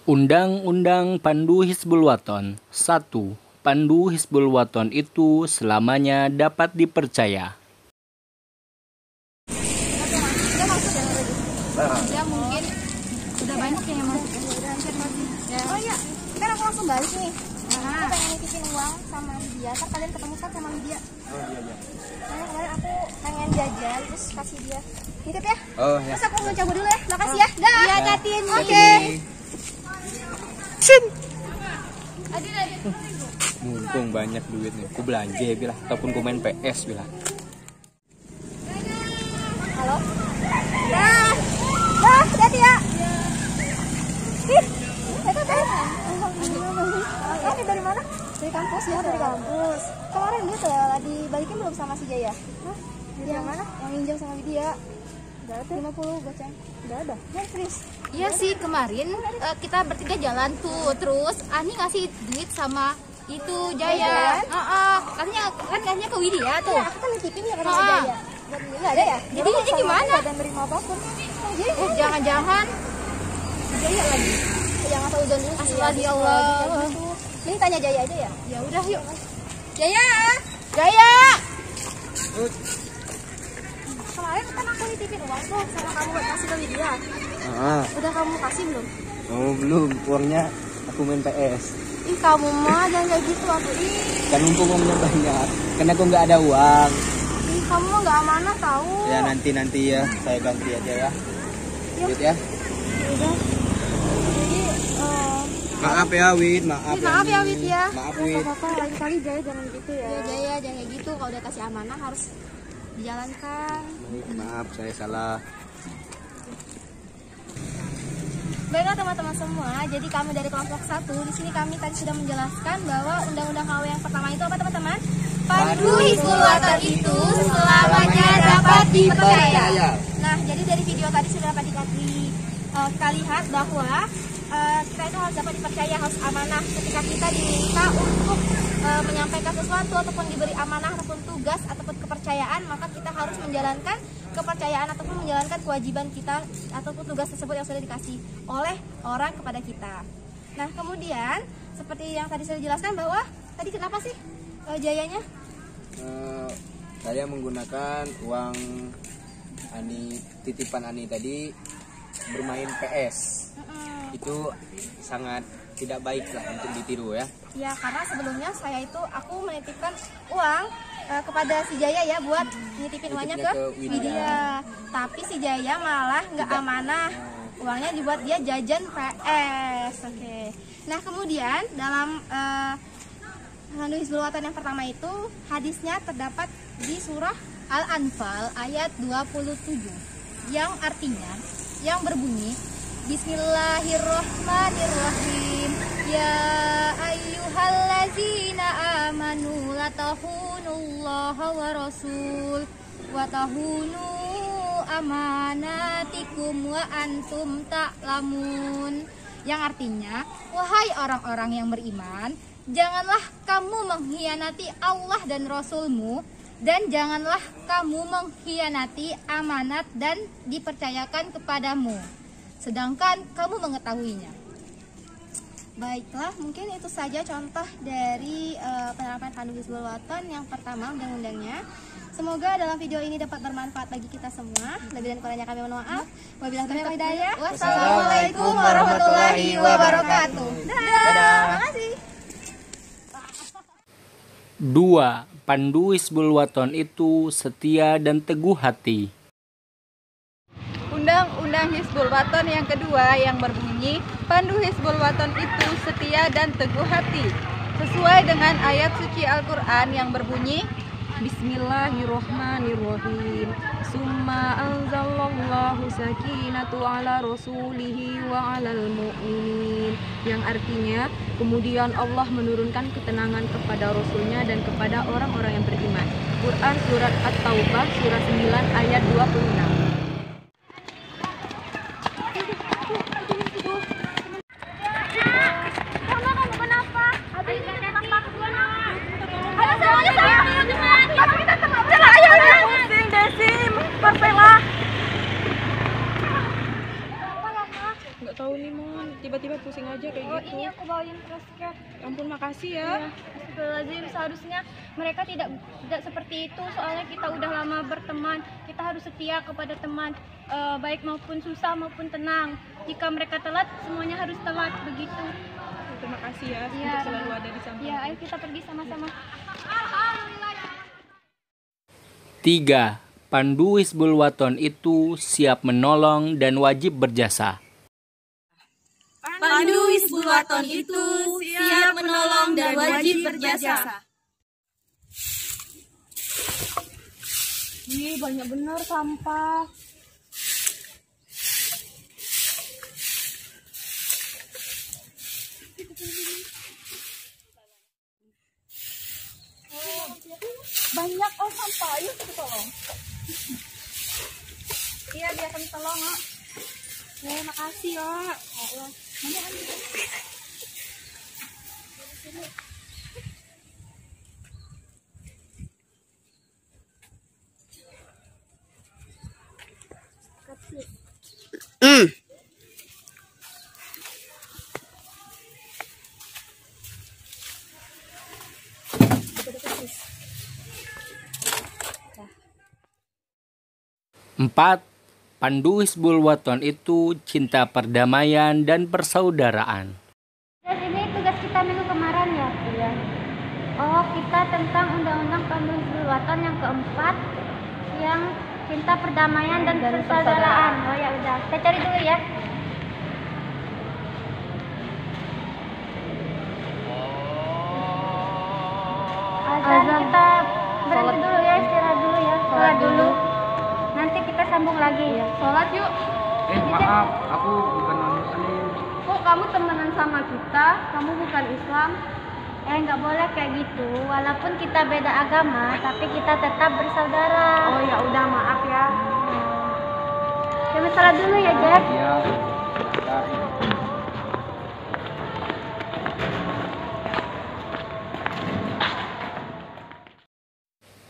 Undang-Undang Pandu Hizbul Wathan 1. Pandu Hizbul Wathan itu selamanya dapat dipercaya. Ya mungkin udah banyak yang masuk ya. Oh iya, kan aku langsung balik nih. Aku pengen nitipin uang sama Lydia, ntar kalian ketemu kan sama Lydia. Oh iya. Soalnya kemarin aku pengen jajan, terus kasih dia. Nitip ya? Oh ya. Terus aku mau cabut dulu ya, makasih ya. Dah. Iya, Katin. Oke. Mumpung banyak duitnya, aku belanja bilah ataupun aku main PS bilah. Halo. Dah. Dah, hati ya. Ih, itu teh. Ini dari mana? Dari kampus ya, dari kampus. Kemarin dia tuh dibalikin belum sama si Jaya? Hah? Yang mana? Yang minjam sama Widya. Udah ada 50 goceng. Udah ada. Ya, serius. Iya sih, kemarin kita bertiga jalan tuh, terus Ani ngasih duit sama itu Jaya. Katanya ke Widya tuh. Ya, aku kan nitipin ya karena Jaya. Enggak ada ya? Jadi ini gimana? Enggak ada nerima apapun. Jangan-jangan Jaya lagi. Yang atau udah dulu. Astagfirullah, ya Allah. Ini tanya Jaya aja ya. Ya udah yuk. Jaya. Jaya. Kemarin kan aku nitipin uang tuh sama kamu buat kasih ke Widya. Udah kamu kasih belum? Oh belum, uangnya aku main PS. Ih, kamu mah jangan kayak gitu aku. Kan mumpung uangnya banyak, karena aku nggak ada uang. Ih, kamu mah nggak amanah tahu. Ya nanti ya, saya ganti aja ya. Wid ya. Udah. Jadi Maaf ya Wid, maaf ya Wid ya. Maaf Nggak Wid. apa-apa, lain kali Jaya jangan gitu ya. Ya Jaya jangan kayak gitu, kalau udah kasih amanah harus dijalankan. Maaf saya salah. Baiklah teman-teman semua, jadi kami dari kelompok 1 di sini kami tadi sudah menjelaskan bahwa undang-undang KW yang pertama itu apa teman-teman? Pandu Hizbul Wathan itu selamanya dapat dipercaya. Nah, jadi dari video tadi sudah dapat lihat bahwa kita itu harus dapat dipercaya, harus amanah ketika kita diminta untuk menyampaikan sesuatu ataupun diberi amanah ataupun tugas ataupun kepercayaan, maka kita harus menjalankan kepercayaan ataupun menjalankan kewajiban kita ataupun tugas tersebut yang sudah dikasih oleh orang kepada kita. Nah, kemudian seperti yang tadi sudah dijelaskan bahwa tadi kenapa sih Jayanya? Saya menggunakan uang titipan Ani tadi bermain PS. Itu sangat tidak baik lah untuk ditiru ya. Ya, karena sebelumnya aku menitipkan uang kepada si Jaya ya buat nitipin uangnya ke Widya. Tapi si Jaya malah nggak amanah. Uangnya dibuat dia jajan PS. Oke. Nah, kemudian dalam Pandu Hizbul Wathan yang pertama itu hadisnya terdapat di surah Al-Anfal ayat 27 yang artinya yang berbunyi Bismillahirrahmanirrahim. Ya ayyuhallazina amanu la tahunullaha wa rasul wa tahunu amanatikum wa antum ta'lamun. Yang artinya, wahai orang-orang yang beriman, janganlah kamu mengkhianati Allah dan Rasulmu, dan janganlah kamu mengkhianati amanat dan dipercayakan kepadamu, sedangkan kamu mengetahuinya. Baiklah, mungkin itu saja contoh dari penerapan Pandu Hizbul Wathan yang pertama undang-undangnya. Semoga dalam video ini dapat bermanfaat bagi kita semua. Lebih dan kurangnya kami mohon maaf. Wabillahi taufiq wal hidayah. Wassalamualaikum warahmatullahi wabarakatuh. Dadah. Terima kasih. 2. Pandu Hizbul Wathan itu setia dan teguh hati. Undang-Undang Hizbul Wathan yang kedua yang berbunyi, Pandu Hizbul Wathan itu setia dan teguh hati, sesuai dengan ayat suci Al-Quran yang berbunyi, Bismillahirrahmanirrahim. Summa anzalallahu sakinatu ala rasulihi wa alal mu'minin. Yang artinya, kemudian Allah menurunkan ketenangan kepada Rasulnya dan kepada orang-orang yang beriman. Quran Surat At-Taubah Surah 9 ayat 26. tiba-tiba pusing aja kayak Oh, gitu. ini aku bawain crosscat. Ampun, makasih ya. Astagfirullahaladzim, seharusnya mereka tidak seperti itu. Soalnya kita udah lama berteman, kita harus setia kepada teman, baik maupun susah maupun tenang. Jika mereka telat, semuanya harus telat, begitu. Terima kasih ya, Iya, untuk selalu ada di samping. Ya, ayo kita pergi sama-sama. 3. Pandu Hizbul Waton itu siap menolong dan wajib berjasa. Pandu Hizbul Waton itu siap menolong dan wajib berjasa. Ih, banyak benar sampah. Banyak sampah, ayo kita tolong. Iya, dia akan tolong, oh. Makasih ya. Allah. Empat. Pandu Hizbul Waton itu cinta perdamaian dan persaudaraan. Guys, ini tugas kita minggu kemarin ya. Iya. Oh, kita tentang Undang-Undang Pandu Hizbul Waton yang keempat, yang cinta perdamaian dan persaudaraan. Oh ya udah, kita cari dulu ya. Azan, kita berhenti dulu ya, istirahat dulu ya, sholat dulu. Nanti kita sambung lagi. Sholat yuk. Maaf, aku bukan non-muslim. Kok kamu temenan sama kita? Kamu bukan Islam? Nggak boleh kayak gitu. Walaupun kita beda agama, tapi kita tetap bersaudara. Oh ya udah, maaf ya. Kita sholat dulu ya, Jack. Iya.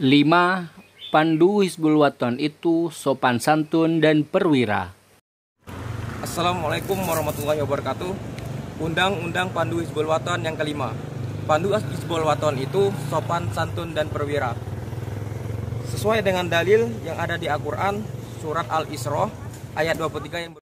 5. Pandu Hizbul Waton itu sopan santun dan perwira. Assalamualaikum warahmatullahi wabarakatuh. Undang-Undang Pandu Hizbul Waton yang kelima. Pandu Hizbul Waton itu sopan santun dan perwira. Sesuai dengan dalil yang ada di Al-Quran, surat Al-Isra ayat 23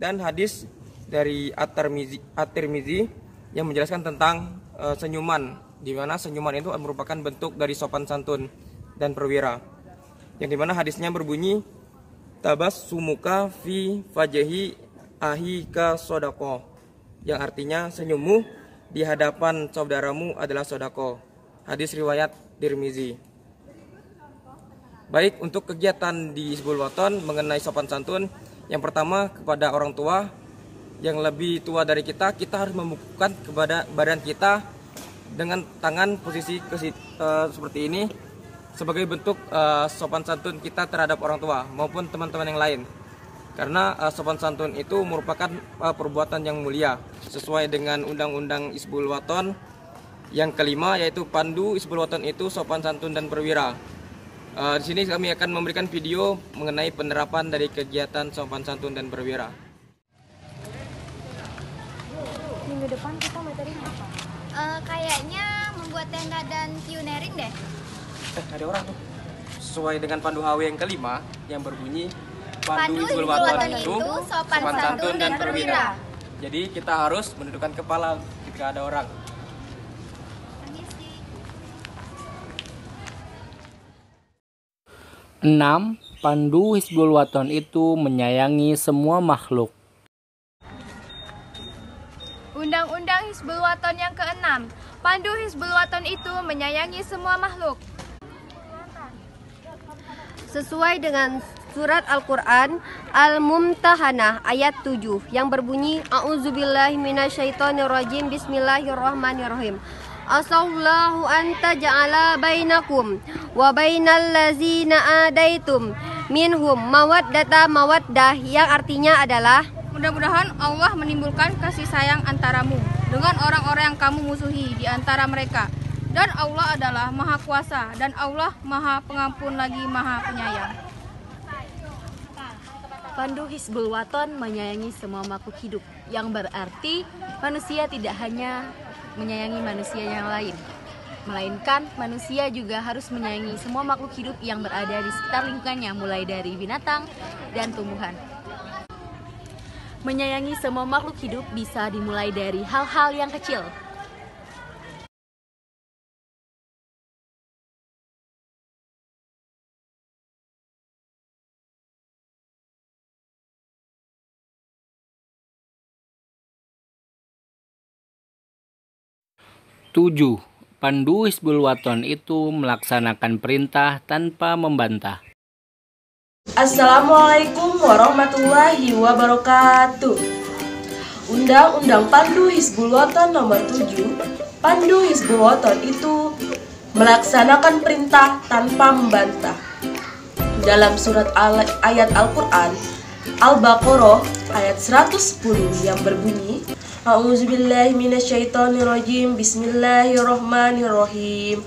dan hadis dari At-Tirmizi yang menjelaskan tentang senyuman, di mana senyuman itu merupakan bentuk dari sopan santun dan perwira. Yang dimana hadisnya berbunyi, tabas sumuka fi fajahi ahika sodako, yang artinya senyummu di hadapan saudaramu adalah sodako. Hadis riwayat Tirmizi. Baik, untuk kegiatan di Hizbul Waton mengenai sopan santun, yang pertama kepada orang tua yang lebih tua dari kita, kita harus membukukan kepada badan kita dengan tangan posisi seperti ini sebagai bentuk sopan santun kita terhadap orang tua maupun teman-teman yang lain. Karena sopan santun itu merupakan perbuatan yang mulia sesuai dengan Undang-Undang Hizbul Waton yang kelima, yaitu Pandu Hizbul Waton itu sopan santun dan perwira. Di sini kami akan memberikan video mengenai penerapan dari kegiatan sopan santun dan perwira. Minggu depan kita materinya apa? Kayaknya membuat tenda dan pioneering deh. Ada orang tuh. Sesuai dengan Pandu HW yang kelima yang berbunyi Pandu Hizbul Hizbul Waton Waton itu itu sopan santun dan perwira. Jadi kita harus menundukkan kepala jika ada orang. 6. Pandu Hizbul Waton itu menyayangi semua makhluk. Undang-Undang Hizbul Waton yang ke-6. Pandu Hizbul Waton itu menyayangi semua makhluk. Sesuai dengan surat Al-Quran Al-Mumtahanah ayat 7 yang berbunyi A'udzubillahi minasyaitonirrajim Bismillahirrahmanirrahim. Asallahu anta ja'ala bainakum wa bainal lazina adaitum minhum mawaddah, yang artinya adalah Mudah-mudahan Allah menimbulkan kasih sayang antaramu dengan orang-orang yang kamu musuhi di antara mereka. Dan Allah adalah Maha Kuasa, dan Allah Maha Pengampun lagi Maha Penyayang. Pandu Hizbul Waton menyayangi semua makhluk hidup, yang berarti manusia tidak hanya menyayangi manusia yang lain, melainkan manusia juga harus menyayangi semua makhluk hidup yang berada di sekitar lingkungannya, mulai dari binatang dan tumbuhan. Menyayangi semua makhluk hidup bisa dimulai dari hal-hal yang kecil. Tujuh, Pandu Hizbul Waton itu melaksanakan perintah tanpa membantah. Assalamualaikum warahmatullahi wabarakatuh. Undang-Undang Pandu Hizbul Waton nomor 7. Pandu Hizbul Waton itu melaksanakan perintah tanpa membantah. Dalam surat ayat Al-Quran Al-Baqarah ayat 110 yang berbunyi, A'udzubillahi minasyaitonirrajim. Bismillahirrahmanirrahim.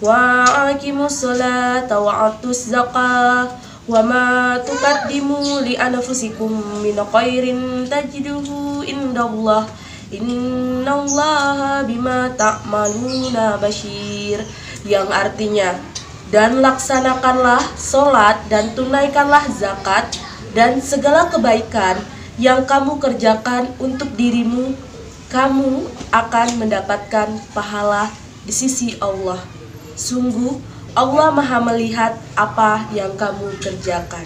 Wa aqimus sholata wa atuz zakah wa ma tuqaddimu li anfusikum min khairin tajiduhu indallah innallaha bima ta'maluna basyir. Yang artinya, dan laksanakanlah sholat dan tunaikanlah zakat dan segala kebaikan yang kamu kerjakan untuk dirimu, kamu akan mendapatkan pahala di sisi Allah. Sungguh, Allah Maha melihat apa yang kamu kerjakan.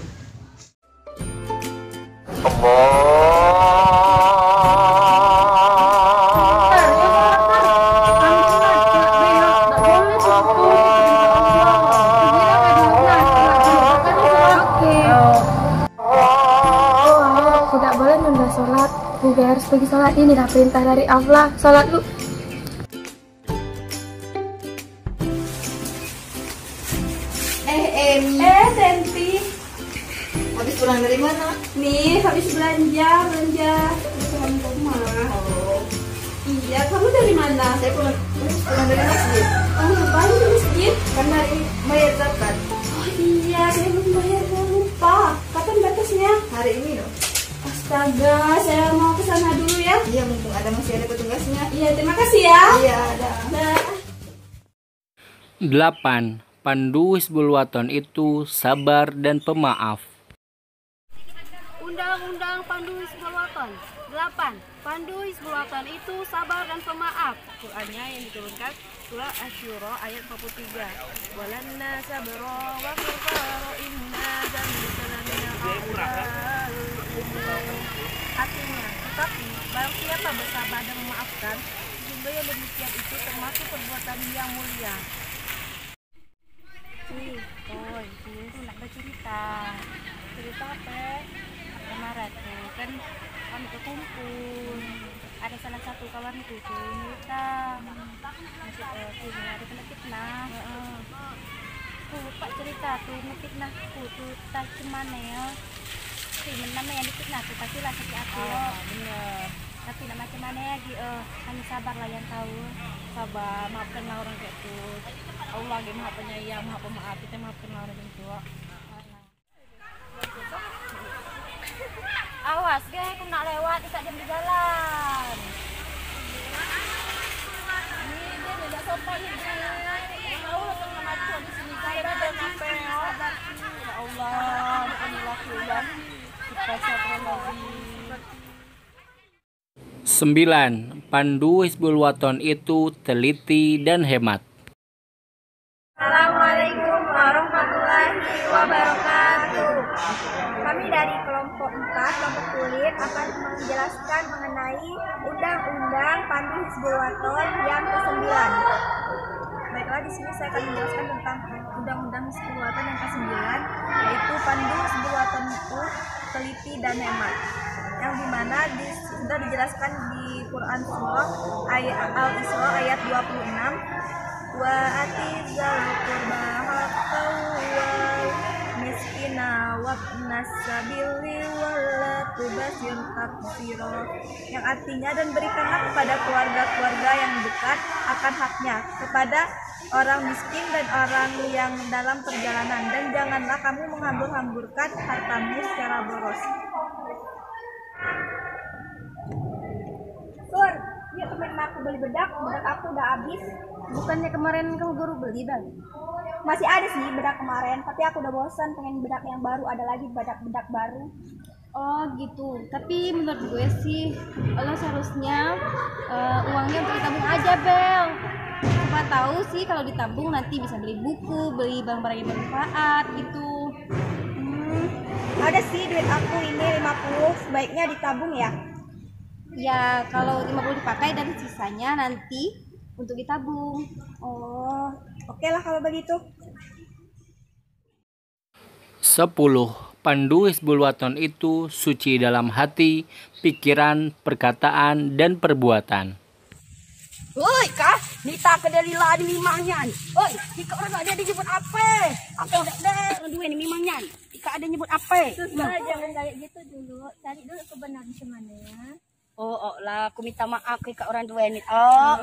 Sholat, juga harus pergi sholat. Inilah perintah dari Allah. Sholat lu. Tenti, habis pulang dari mana? Nih, habis belanja di rumah. Oh, iya, kamu dari mana? Saya pulang dari masjid. Kamu ngapain di masjid? Karena bayar zakat. Oh iya, saya belum bayar, saya lupa. Kapan batasnya? Hari ini loh. Astaga, saya mau ke sana dulu ya. Iya, mumpung masih ada petugasnya. Iya, terima kasih ya. Iya, ada. 8. Pandu Hizbul Waton itu sabar dan pemaaf. Undang-Undang Pandu Hizbul Waton 8. Pandu Hizbul Waton itu sabar dan pemaaf. Qur'annya yang diturunkan surah Asy-Syura ayat 43. Walanna sabara wa kafara inna dzalika artinya, tetapi barang siapa bersabar dan memaafkan, sesungguhnya yang demikian itu termasuk perbuatan yang mulia. Ini tuh nak bercerita. Cerita apa? Kemarin tuh kan kami kekumpul. Ada salah satu kawan itu tuh cerita. Ada kena fitnah. Pak cerita tuh fitnah tuh tak cuman ya. Nama yang difitnah tuh pastilah sakit hati. Bener. Tapi nak macam mana lagi? Kami sabar lah yang tahu. Sabar, maafkanlah orang kayak itu. Allah yang maha penyayang, maha pemaaf, kita maafkanlah orang yang tua. Awas, aku nak lewat, tidak jam di jalan. Ini dia tidak sopan ni. Tahu lah tengah macam di sini. Saya dah sampai. Ya Allah, bukan laki yang kita 9. Pandu Hizbul Waton itu teliti dan hemat. Assalamualaikum warahmatullahi wabarakatuh. Kami dari kelompok 4, kelompok kulit, akan menjelaskan mengenai Undang-Undang Pandu Hizbul Waton yang ke-9. Baiklah, di sini saya akan menjelaskan tentang Undang-Undang Hizbul Waton yang ke-9, yaitu Pandu Hizbul Waton itu teliti dan hemat, yang dimana sudah dijelaskan di Quran surah Al-Isra ayat 26. Wa atizal qurba haqqahu wal miskina wabnas sabili wala tubasir taqsira, yang artinya dan berikanlah kepada keluarga-keluarga yang dekat akan haknya, kepada orang miskin dan orang yang dalam perjalanan, dan janganlah kamu menghambur-hamburkan hartamu secara boros. Sur, yuk temenin aku beli bedak aku udah habis. Bukannya kemarin kamu baru beli, Bang? Masih ada sih bedak kemarin, tapi aku udah bosan pengen bedak yang baru, ada lagi bedak baru. Oh gitu, tapi menurut gue sih lo seharusnya uangnya untuk ditabung aja, Bel. Siapa tahu sih kalau ditabung nanti bisa beli buku, beli barang-barang yang bermanfaat gitu. Ada sih duit aku ini 50, sebaiknya ditabung ya. Ya kalau 50 dipakai dan sisanya nanti untuk ditabung. Oh, oke lah kalau begitu. 10. Pandu Hizbul Waton itu suci dalam hati, pikiran, perkataan, dan perbuatan. Woi kah, nita kedelila di mimangnya. Woi, jika orang ada disebut apa? Apa udah deh, dua ini mimangnya. Jika ada nyebut apa? Susah, jangan kayak gitu dulu. Cari dulu kebenaran semuanya. Oh lah, aku minta maaf ke orang tua ini. Oh,